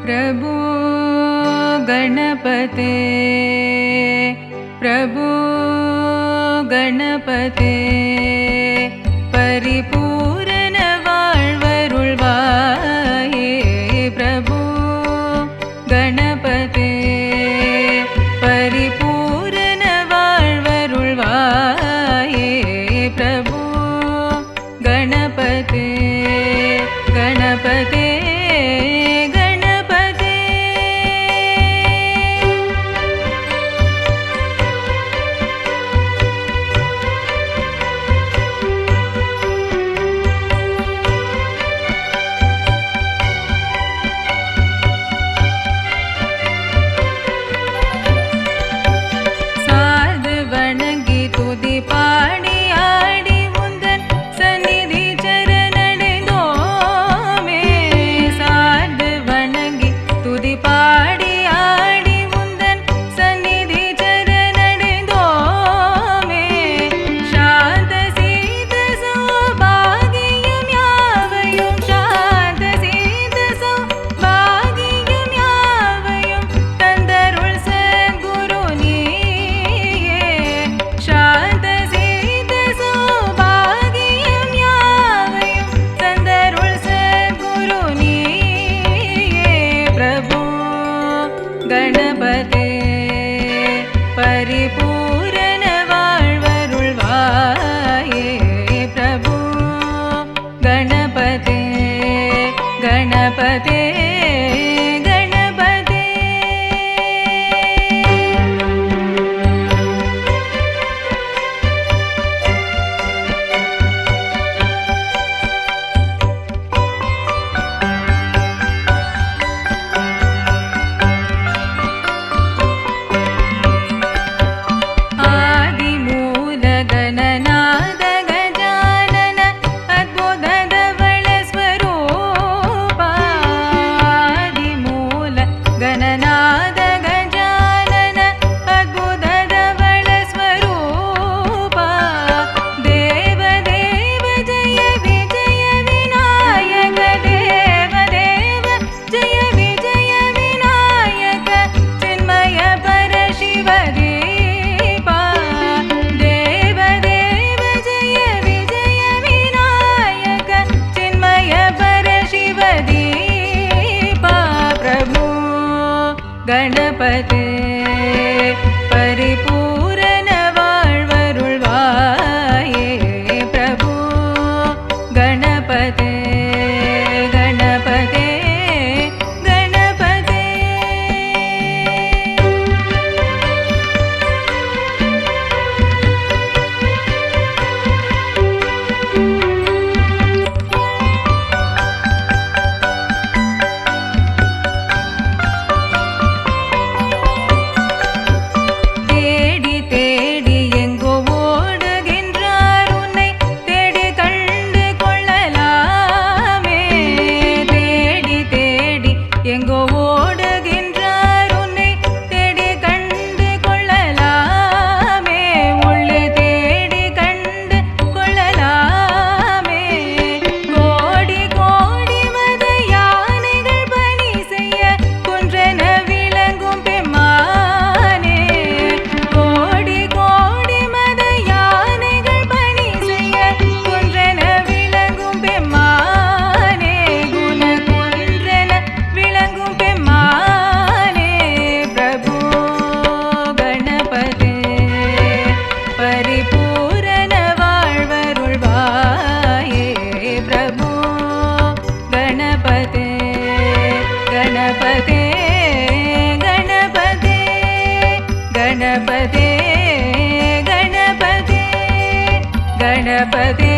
प्रभो गणपते प्रभो गणपते परिपूर्ण வாழ்வருள்வாயே प्रभो गणपते परिपूर्ण வாழ்வருள்வாये प्रभो गणपते गणपते गणपते परिपूर्ण வாழ்வருள்வாயே प्रभो गणपते गणपते गणपते परिपूर्ण வாழ்வருள்வாயே प्रभो गणपते गणपते गणपते எங்கோ ஓடுகின்றார் உன்னை தேடி கண்டு கொள்ளலாமே உள்ளே தேடி கண்டு கொள்ளலாமே கோடி கோடி மத யானைகள் பணி செய்ய குன்றென விளங்கும் பெம்மானே கோடி கோடி மத யானைகள் பணி செய்ய குன்றென விளங்கும் பெம்மானே குண குன்றென விளங்கும் பெம்மானே प्रभो गणपते परिपूर्ण வாழ்வருள்வாயே प्रभो गणपते गणपते गणपते गणपते गणपते गणपते